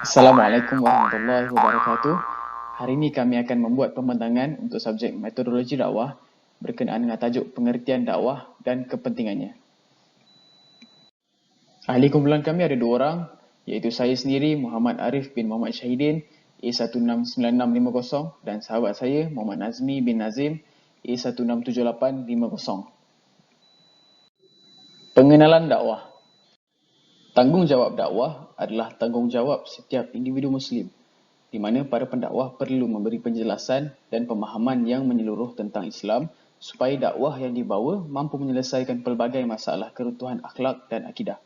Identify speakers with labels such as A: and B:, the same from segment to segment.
A: Assalamualaikum warahmatullahi wabarakatuh. Hari ini kami akan membuat pembentangan untuk subjek metodologi dakwah berkenaan dengan tajuk pengertian dakwah dan kepentingannya. Ahli kumpulan kami ada dua orang, iaitu saya sendiri Muhammad Arif bin Muhammad Syahidin A169650 dan sahabat saya Muhammad Nazmi bin Nazim A167850. Pengenalan dakwah. Tanggungjawab dakwah adalah tanggungjawab setiap individu Muslim, di mana para pendakwah perlu memberi penjelasan dan pemahaman yang menyeluruh tentang Islam supaya dakwah yang dibawa mampu menyelesaikan pelbagai masalah kerutuhan akhlak dan akidah.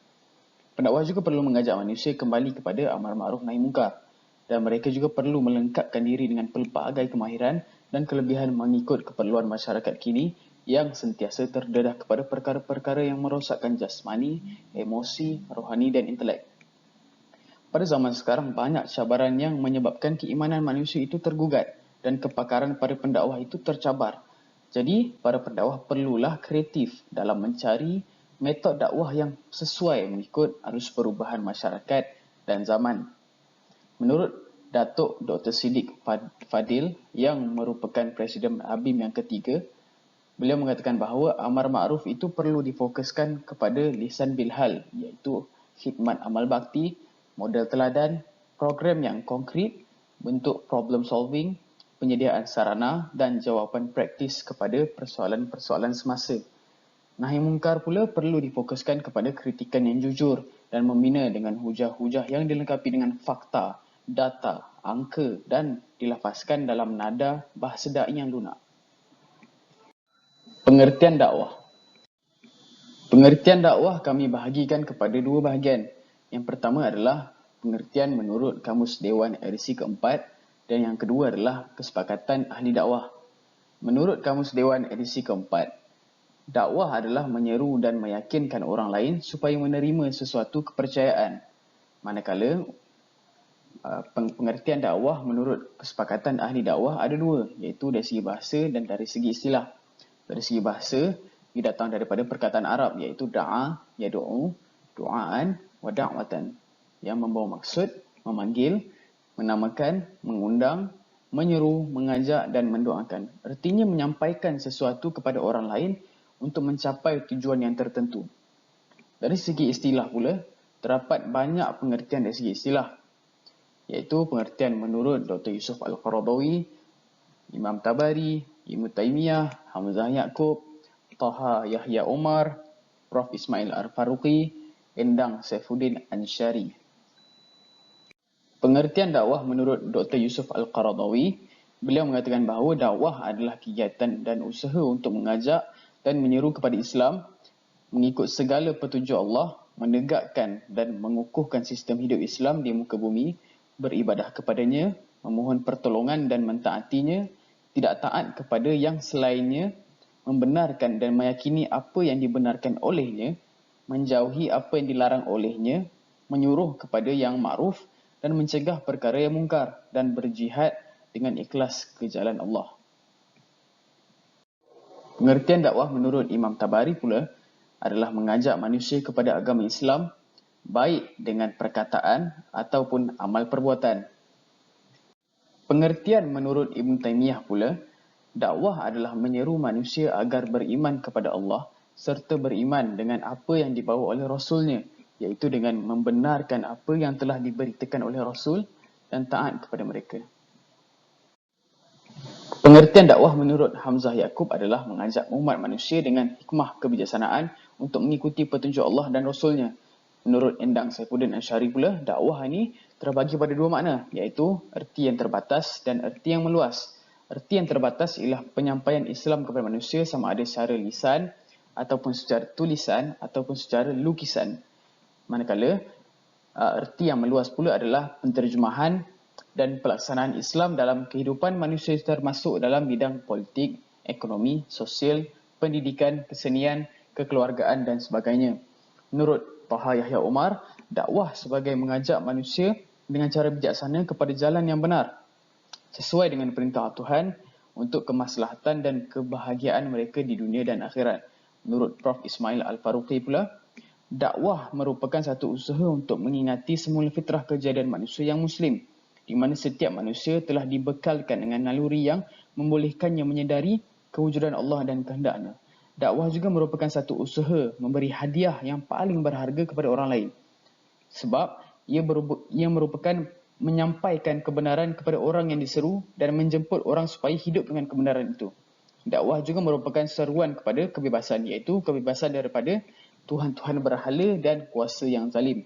A: Pendakwah juga perlu mengajak manusia kembali kepada amar ma'ruf nahi munkar, dan mereka juga perlu melengkapkan diri dengan pelbagai kemahiran dan kelebihan mengikut keperluan masyarakat kini yang sentiasa terdedah kepada perkara-perkara yang merosakkan jasmani, emosi, rohani dan intelek. Pada zaman sekarang, banyak cabaran yang menyebabkan keimanan manusia itu tergugat dan kepakaran para pendakwah itu tercabar. Jadi, para pendakwah perlulah kreatif dalam mencari metod dakwah yang sesuai mengikut arus perubahan masyarakat dan zaman. Menurut Datuk Dr. Siddiq Fadil yang merupakan Presiden ABIM yang ketiga, beliau mengatakan bahawa amar ma'ruf itu perlu difokuskan kepada lisan bilhal, iaitu khidmat amal bakti, model teladan, program yang konkret, bentuk problem solving, penyediaan sarana dan jawapan praktis kepada persoalan-persoalan semasa. Nahi mungkar pula perlu difokuskan kepada kritikan yang jujur dan membina dengan hujah-hujah yang dilengkapi dengan fakta, data, angka dan dilafazkan dalam nada bahasa da'i yang lunak. Pengertian dakwah. Pengertian dakwah kami bahagikan kepada dua bahagian. Yang pertama adalah pengertian menurut Kamus Dewan edisi keempat dan yang kedua adalah kesepakatan ahli dakwah. Menurut Kamus Dewan edisi keempat, dakwah adalah menyeru dan meyakinkan orang lain supaya menerima sesuatu kepercayaan. Manakala pengertian dakwah menurut kesepakatan ahli dakwah ada dua, iaitu dari segi bahasa dan dari segi istilah. Dari segi bahasa, ia datang daripada perkataan Arab iaitu da'a, yadu'u, du'aan, wa da'watan, yang membawa maksud memanggil, menamakan, mengundang, menyeru, mengajak dan mendoakan. Artinya menyampaikan sesuatu kepada orang lain untuk mencapai tujuan yang tertentu. Dari segi istilah pula, terdapat banyak pengertian dari segi istilah, iaitu pengertian menurut Dr. Yusuf Al-Qaradawi, Imam Tabari, Ibn Taymiyah, Hamzah Yaqub, Taha Yahya Omar, Prof. Ismail Al-Faruqi, Endang Saifuddin Ansyari. Pengertian dakwah menurut Dr. Yusuf Al-Qaradawi, beliau mengatakan bahawa dakwah adalah kegiatan dan usaha untuk mengajak dan menyeru kepada Islam, mengikut segala petunjuk Allah, menegakkan dan mengukuhkan sistem hidup Islam di muka bumi, beribadah kepadanya, memohon pertolongan dan mentaatinya, tidak taat kepada yang selainnya, membenarkan dan meyakini apa yang dibenarkan olehnya, menjauhi apa yang dilarang olehnya, menyuruh kepada yang ma'ruf dan mencegah perkara yang mungkar dan berjihad dengan ikhlas ke jalan Allah. Pengertian dakwah menurut Imam Tabari pula adalah mengajak manusia kepada agama Islam baik dengan perkataan ataupun amal perbuatan. Pengertian menurut Ibn Taymiyah pula, dakwah adalah menyeru manusia agar beriman kepada Allah serta beriman dengan apa yang dibawa oleh Rasulnya, iaitu dengan membenarkan apa yang telah diberitakan oleh Rasul dan taat kepada mereka. Pengertian dakwah menurut Hamzah Yaqub adalah mengajak umat manusia dengan hikmah kebijaksanaan untuk mengikuti petunjuk Allah dan Rasulnya. Menurut Endang Saifuddin Ansyari pula, dakwah ini terbagi pada dua makna, iaitu erti yang terbatas dan erti yang meluas. Erti yang terbatas ialah penyampaian Islam kepada manusia sama ada secara lisan ataupun secara tulisan ataupun secara lukisan. Manakala erti yang meluas pula adalah penterjemahan dan pelaksanaan Islam dalam kehidupan manusia termasuk dalam bidang politik, ekonomi, sosial, pendidikan, kesenian, kekeluargaan dan sebagainya. Menurut Taha Yahya Omar, dakwah sebagai mengajak manusia dengan cara bijaksana kepada jalan yang benar, sesuai dengan perintah Tuhan untuk kemaslahatan dan kebahagiaan mereka di dunia dan akhirat. Menurut Prof. Ismail Al-Faruqi pula, Dakwah merupakan satu usaha untuk mengingati semula fitrah kejadian manusia yang Muslim, di mana setiap manusia telah dibekalkan dengan naluri yang membolehkannya menyedari kewujudan Allah dan kehendak-Nya. Dakwah juga merupakan satu usaha memberi hadiah yang paling berharga kepada orang lain. Sebab ia merupakan menyampaikan kebenaran kepada orang yang diseru dan menjemput orang supaya hidup dengan kebenaran itu. Dakwah juga merupakan seruan kepada kebebasan, iaitu kebebasan daripada tuhan-tuhan berhala dan kuasa yang zalim.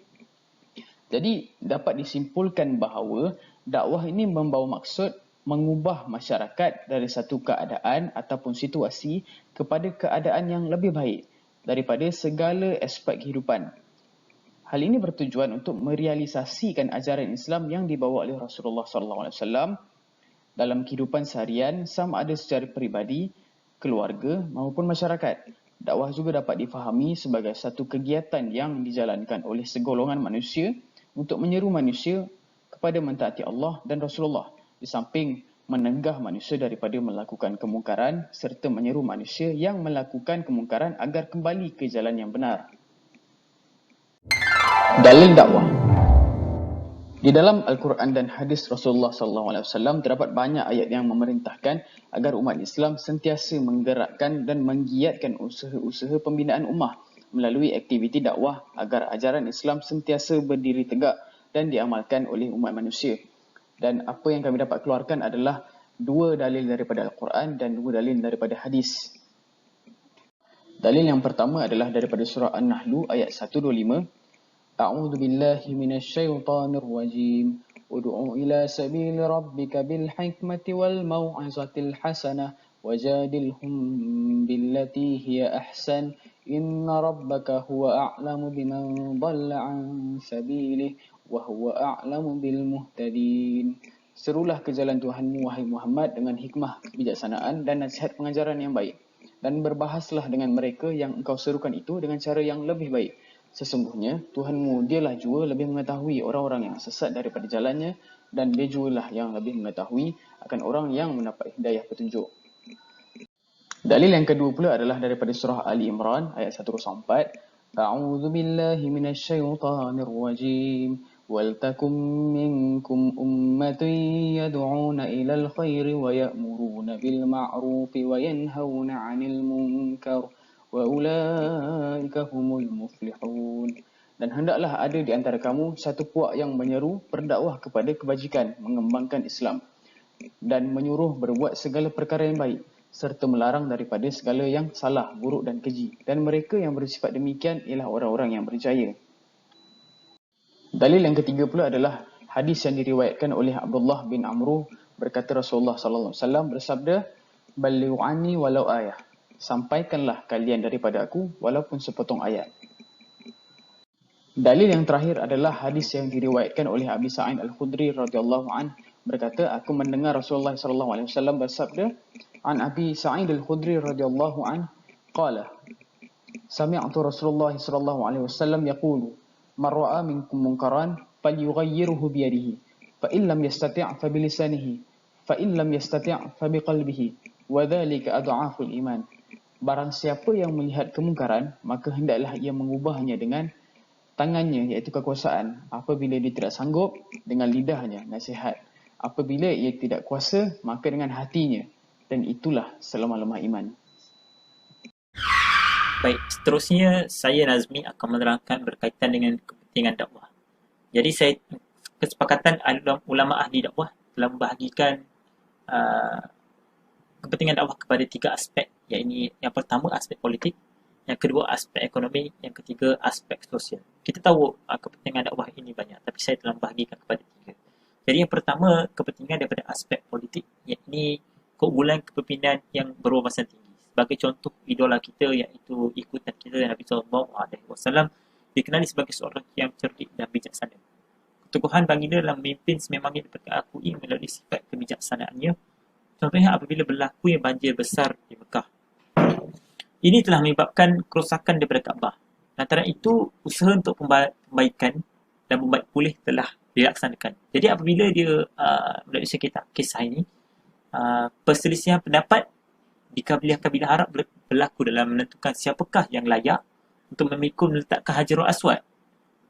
A: Jadi dapat disimpulkan bahawa dakwah ini membawa maksud mengubah masyarakat dari satu keadaan ataupun situasi kepada keadaan yang lebih baik daripada segala aspek kehidupan. Hal ini bertujuan untuk merealisasikan ajaran Islam yang dibawa oleh Rasulullah SAW dalam kehidupan seharian, sama ada secara peribadi, keluarga maupun masyarakat. Dakwah juga dapat difahami sebagai satu kegiatan yang dijalankan oleh segolongan manusia untuk menyeru manusia kepada mentaati Allah dan Rasulullah, di samping menegah manusia daripada melakukan kemungkaran serta menyeru manusia yang melakukan kemungkaran agar kembali ke jalan yang benar. Dalil dakwah. Di dalam Al-Quran dan hadis Rasulullah SAW terdapat banyak ayat yang memerintahkan agar umat Islam sentiasa menggerakkan dan menggiatkan usaha-usaha pembinaan ummah melalui aktiviti dakwah agar ajaran Islam sentiasa berdiri tegak dan diamalkan oleh umat manusia. Dan apa yang kami dapat keluarkan adalah 2 dalil daripada Al-Quran dan 2 dalil daripada hadis. Dalil yang pertama adalah daripada surah An-Nahl ayat 125. A'udzu billahi minasy syaithanir rajim. Ud'u ila sabili rabbika bil hikmati wal mau'izatil hasanah wajadilhum billati hiya ahsan. Inna rabbaka huwa a'lamu biman dhalla 'an sabilihi wa huwa a'lamu bil muhtadin. Serulah ke jalan Tuhanmu wahai Muhammad dengan hikmah, kebijaksanaan dan nasihat pengajaran yang baik, dan berbahaslah dengan mereka yang engkau serukan itu dengan cara yang lebih baik. Sesungguhnya Tuhanmu dialah jua lebih mengetahui orang-orang yang sesat daripada jalannya, dan dia jualah yang lebih mengetahui akan orang yang mendapat hidayah petunjuk. Dalil yang kedua pula adalah daripada surah Ali Imran ayat 104. A'udzu billahi minasy syaithanir rajim. Wal takum minkum ummatun yad'una ilal khairi wa ya'muruna bil ma'rufi wa yanhauna 'anil munkar wa ulaika humul muflihun. Dan hendaklah ada di antara kamu satu puak yang menyeru berdakwah kepada kebajikan, mengembangkan Islam, dan menyuruh berbuat segala perkara yang baik, serta melarang daripada segala yang salah, buruk dan keji. Dan mereka yang bersifat demikian ialah orang-orang yang berjaya. Dalil yang ketiga pula adalah hadis yang diriwayatkan oleh Abdullah bin Amru, berkata Rasulullah SAW bersabda, "Ballighu anni walau ayah." Sampaikanlah kalian daripada aku walaupun sepotong ayat. Dalil yang terakhir adalah hadis yang diriwayatkan oleh Abi Sa'id Al-Khudri radhiyallahu anhu, berkata, aku mendengar Rasulullah SAW bersabda, an Abi Sa'id Al-Khudri radhiyallahu anhu qala, sami'tu Rasulullah SAW yaqulu, man ra'a minkum munkaran falyughayyirhu biyadihi, fa in lam yastati' fa bilisanihi, fa in lam yastati' fa biqalbihi, wa dhalika adhaful iman. Barang siapa yang melihat kemungkaran, maka hendaklah ia mengubahnya dengan tangannya, iaitu kekuasaan. Apabila dia tidak sanggup, dengan lidahnya, nasihat. Apabila ia tidak kuasa, maka dengan hatinya. Dan itulah selemah-lemah iman.
B: Baik, seterusnya saya Nazmi akan menerangkan berkaitan dengan kepentingan dakwah. Jadi kesepakatan ulama ahli dakwah telah membahagikan kepentingan dakwah kepada 3 aspek, iaitu yang pertama aspek politik, yang kedua aspek ekonomi, yang ketiga aspek sosial. Kita tahu kepentingan dakwah ini banyak, tapi saya telah membahagikan kepada 3. Jadi yang pertama, kepentingan daripada aspek politik, iaitu keunggulan kepimpinan yang berwawasan tinggi. Sebagai contoh, idola kita iaitu ikutan kita Nabi SAW dikenali sebagai seorang yang cerdik dan bijaksana. Keteguhan baginda dalam memimpin sememangnya diakui melalui sifat kebijaksanaannya. Contohnya apabila berlaku yang banjir besar di Mekah. Ini telah menyebabkan kerosakan daripada Kaabah. Lantaran itu, usaha untuk pembaikan dan membaik pulih telah dilaksanakan. Jadi apabila dia melalui kisah ini, perselisihan pendapat di kabilah-kabilah Arab berlaku dalam menentukan siapakah yang layak untuk memikul meletakkan Hajarul Aswad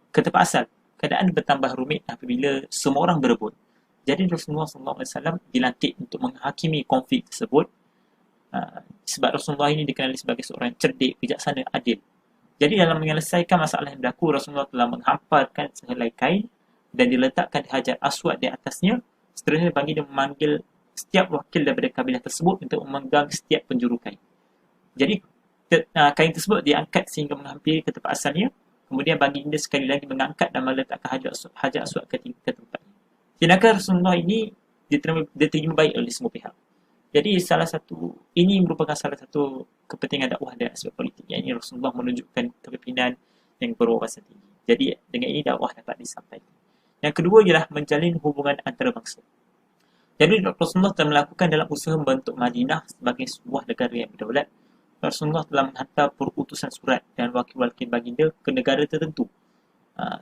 B: ke tempat asal. Keadaan bertambah rumit apabila semua orang berebut. Jadi Rasulullah SAW dilantik untuk menghakimi konflik tersebut sebab Rasulullah ini dikenali sebagai seorang cerdik, bijaksana, adil. Jadi dalam menyelesaikan masalah yang berlaku, Rasulullah telah menghamparkan sehelai kain dan diletakkan Hajar Aswad di atasnya. Seterusnya baginda memanggil setiap wakil daripada kabilah tersebut untuk memegang setiap penjuru kain. Jadi kain tersebut diangkat sehingga menghampiri ke tempat asalnya. Kemudian baginda sekali lagi mengangkat dan meletakkan Hajar Aswad ke tempatnya. Tindakan Rasulullah ini diterima baik oleh semua pihak. Jadi ini merupakan salah satu kepentingan dakwah dan aspek politik. Yang ini Rasulullah menunjukkan kepimpinan yang berwawasan tinggi. Jadi dengan ini dakwah dapat disampaikan. Yang kedua ialah menjalin hubungan antarabangsa. Jadi Rasulullah telah melakukan dalam usaha membentuk Madinah sebagai sebuah negara yang berdaulat. Rasulullah telah menghantar perutusan surat dan wakil-wakil baginda ke negara tertentu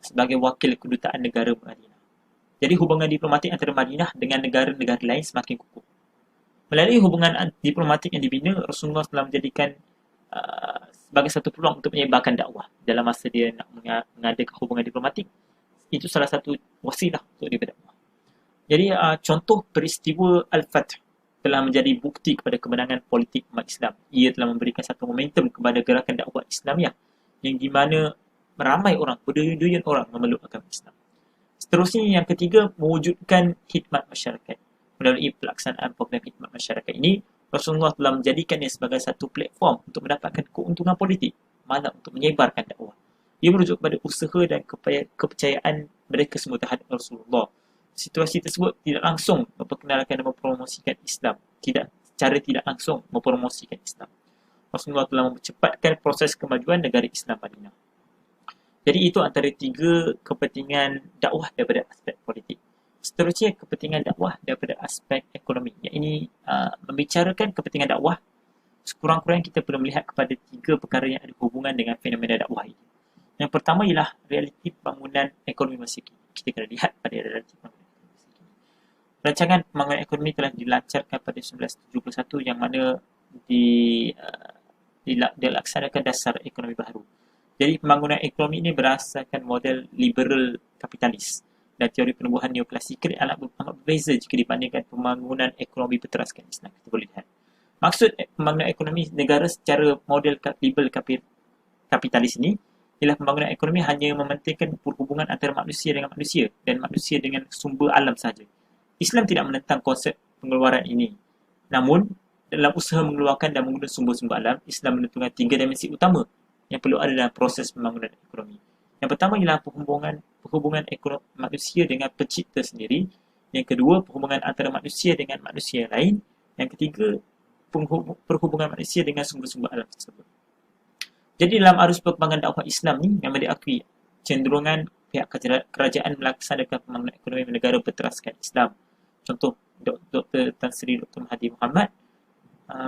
B: sebagai wakil kedutaan negara Madinah. Jadi hubungan diplomatik antara Madinah dengan negara-negara lain semakin kukuh. Melalui hubungan diplomatik yang dibina, Rasulullah telah menjadikan sebagai satu peluang untuk menyebarkan dakwah dalam masa dia nak mengadakan hubungan diplomatik. Itu salah satu wasilah untuk dia berdakwah. Jadi contoh peristiwa Al-Fath telah menjadi bukti kepada kemenangan politik umat Islam. Ia telah memberikan satu momentum kepada gerakan dakwah Islamiah yang di mana ramai orang, berduyun-duyun orang memeluk agama Islam. Seterusnya yang ketiga, mewujudkan khidmat masyarakat. Melalui pelaksanaan program khidmat masyarakat ini, Rasulullah telah menjadikannya sebagai satu platform untuk mendapatkan keuntungan politik, malah untuk menyebarkan dakwah. Ia merujuk kepada usaha dan kepercayaan mereka semua terhadap Rasulullah. Situasi tersebut tidak langsung memperkenalkan dan mempromosikan Islam. Secara tidak langsung mempromosikan Islam. Rasulullah telah mempercepatkan proses kemajuan negara Islam Madinah. Jadi itu antara 3 kepentingan dakwah daripada aspek politik. Seterusnya kepentingan dakwah daripada aspek ekonomi. Yang ini membicarakan kepentingan dakwah, sekurang-kurangnya kita perlu melihat kepada 3 perkara yang ada hubungan dengan fenomena dakwah ini. Yang pertama ialah realiti pembangunan ekonomi masa kini. Kita kena lihat pada realiti pembangunan ekonomi masa kini. Rancangan pembangunan ekonomi telah dilancarkan pada 1971 yang mana dilaksanakan dasar ekonomi baru. Jadi pembangunan ekonomi ini berasaskan model liberal kapitalis dan teori penubuhan neoklasikal amat berbeza jika dibandingkan pembangunan ekonomi berteraskan Islam. Kita boleh lihat. Maksud pembangunan ekonomi negara secara model liberal kapitalis ini ialah pembangunan ekonomi hanya mementingkan perhubungan antara manusia dengan manusia dan manusia dengan sumber alam sahaja. Islam tidak menentang konsep pengeluaran ini. Namun, dalam usaha mengeluarkan dan menggunakan sumber-sumber alam, Islam menentukan 3 dimensi utama yang perlu ada dalam proses pembangunan ekonomi. Yang pertama ialah perhubungan ekonomi manusia dengan pencipta sendiri. Yang kedua, perhubungan antara manusia dengan manusia yang lain. Yang ketiga, perhubungan manusia dengan sumber-sumber alam tersebut. Jadi dalam arus perkembangan dakwah Islam ni memang diakui cenderungan pihak kerajaan melaksanakan pembangunan ekonomi negara berteraskan Islam. Contoh, Dr. Tan Sri Dr. Mahathir Mohamad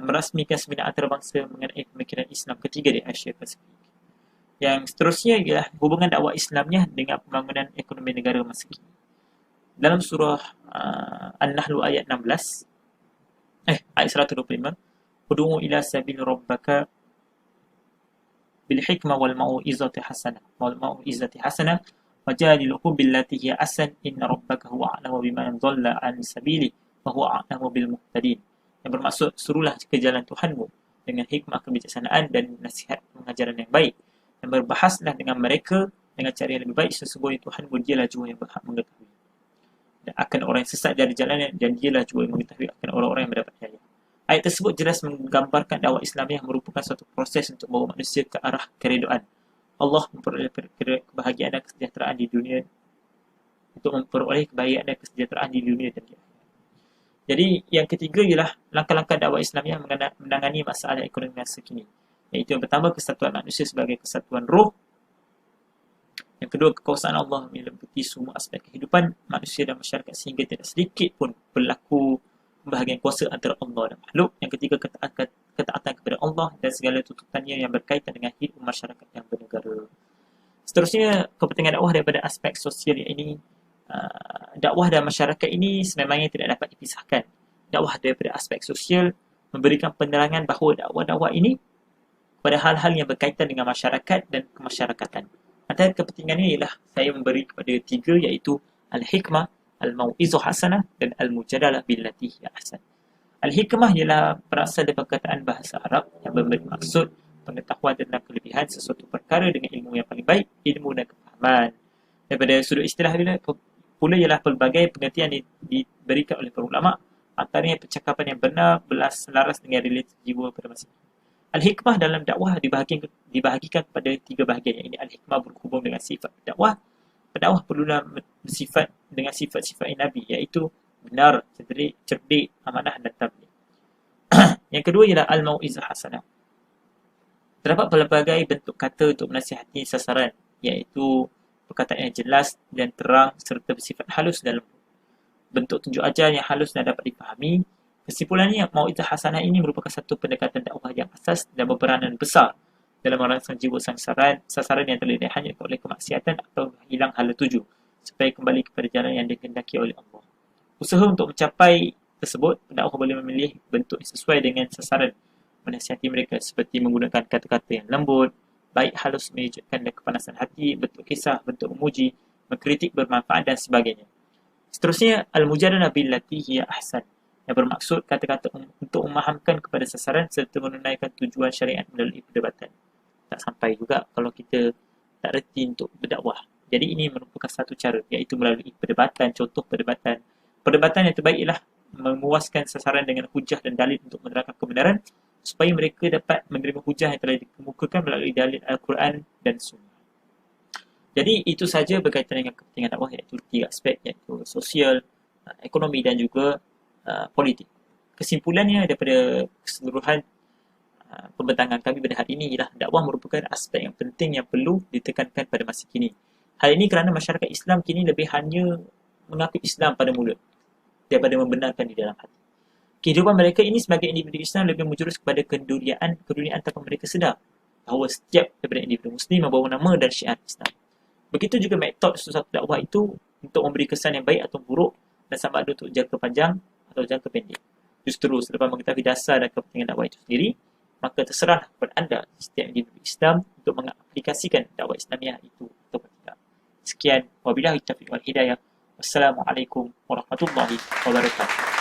B: merasmikan seminar antarabangsa mengenai pemikiran Islam ketiga di Asia Pasifik. Yang seterusnya ialah hubungan dakwah Islamnya dengan pembangunan ekonomi negara masa kini. Dalam surah An-Nahl ayat 16, ayat 125, Ud'u ila sabil rabbaka bil hikmah wal mau'izati hasanah wajadilhum billati hiya ahsan inna rabbaka huwa a'lamu biman dhalla an sabili wa huwa a'lamu bil muhtadin. Yang bermaksud, suruhlah ke jalan Tuhanmu dengan hikmah kebijaksanaan dan nasihat pengajaran yang baik, dan berbahaslah dengan mereka dengan cara yang lebih baik, sesungguhnya Tuhanmu dialah jua yang berhak mengetahui dan akan orang yang sesat dari jalannya, dan dialah jua yang mengetahui akan orang-orang yang mendapat hidayah. Ayat tersebut jelas menggambarkan dakwah Islamiah merupakan suatu proses untuk membawa manusia ke arah keredoan Allah, memperoleh kebahagiaan dan kesejahteraan di dunia, untuk memperoleh kebahagiaan dan kesejahteraan di dunia dan di akhirat. Jadi yang ketiga ialah langkah-langkah dakwah Islamiah menangani masalah ekonomi masa kini. Iaitu yang pertama, kesatuan manusia sebagai kesatuan roh. Yang kedua, kekuasaan Allah meliputi semua aspek kehidupan manusia dan masyarakat sehingga tidak sedikit pun berlaku pembahagian kuasa antara Allah dan makhluk. Yang ketiga, ketaatan kepada Allah dan segala tuntutannya yang berkaitan dengan hidup masyarakat yang bernegara. Seterusnya, kepentingan dakwah daripada aspek sosial ini, dakwah dan masyarakat ini sememangnya tidak dapat dipisahkan. Dakwah daripada aspek sosial memberikan penerangan bahawa dakwah-dakwah ini kepada hal-hal yang berkaitan dengan masyarakat dan kemasyarakatan. Antara kepentingannya ialah saya memberi kepada 3, iaitu al-hikmah, al-mau'izah hasanah dan al-mujadalah billati hiya ahsan. Al-hikmah ialah berasal dari perkataan bahasa Arab yang bermaksud pengetahuan tentang kelebihan sesuatu perkara dengan ilmu yang paling baik, ilmu dan kefahaman. Daripada sudut istilah pula ialah pelbagai pengertian yang diberikan oleh para ulama, antaranya percakapan yang benar, selaras dengan realiti jiwa pada masa ini. Al-hikmah dalam dakwah dibahagikan kepada 3 bahagian. Ini al-hikmah berhubung dengan sifat dakwah. Pendakwah perlulah bersifat dengan sifat-sifat Nabi, iaitu benar, cerdik, amanah dan tabligh. Yang kedua ialah al-mau'izah hasanah. Terdapat pelbagai bentuk kata untuk menasihati sasaran, iaitu perkataan yang jelas dan terang serta bersifat halus dalam bentuk tunjuk ajar yang halus dan dapat dipahami. Kesimpulannya, mau'izah hasanah ini merupakan satu pendekatan dakwah yang asas dan berperanan besar dalam merangsang jiwa sasaran yang terlilit hanya oleh kemaksiatan atau hilang hala tuju, supaya kembali kepada jalan yang dikehendaki oleh Allah. Usaha untuk mencapai tersebut, pendakwah boleh memilih bentuk yang sesuai dengan sasaran menasihati mereka, seperti menggunakan kata-kata yang lembut, baik halus menunjukkan kepanasan hati, bentuk kisah, bentuk memuji, mengkritik bermanfaat dan sebagainya. Seterusnya, al-mujadalah billati hiya ahsan, yang bermaksud kata-kata untuk memahamkan kepada sasaran serta menunaikan tujuan syariat melalui perdebatan. Tak sampai juga kalau kita tak reti untuk berdakwah. Jadi ini merupakan satu cara, iaitu melalui perdebatan. Contoh perdebatan. Perdebatan yang terbaik ialah memuaskan sasaran dengan hujah dan dalil untuk menerangkan kebenaran, supaya mereka dapat menerima hujah yang telah dikemukakan melalui dalil Al-Quran dan Sunnah. Jadi itu saja berkaitan dengan kepentingan dakwah, iaitu 3 aspek, iaitu sosial, ekonomi dan juga politik. Kesimpulannya daripada keseluruhan pembentangan kami pada hari ini ialah dakwah merupakan aspek yang penting yang perlu ditekankan pada masa kini. Hal ini kerana masyarakat Islam kini lebih hanya mengaku Islam pada mulut daripada membenarkan di dalam hati. Kehidupan mereka ini sebagai individu Islam lebih menjurus kepada keduniaan tanpa mereka sedar bahawa setiap daripada individu Muslim membawa nama dan syiar Islam. Begitu juga metod suatu dakwah itu untuk memberi kesan yang baik atau buruk dan sama ada untuk jangka panjang atau jangka pendek. Justru selepas mengetahui dasar dan kepentingan dakwah itu sendiri, maka terserah kepada anda setiap individu Islam untuk mengaplikasikan dakwah Islamiah itu atau tidak. Sekian, wabillahi taufiq wal hidayah. Wassalamualaikum warahmatullahi wabarakatuh.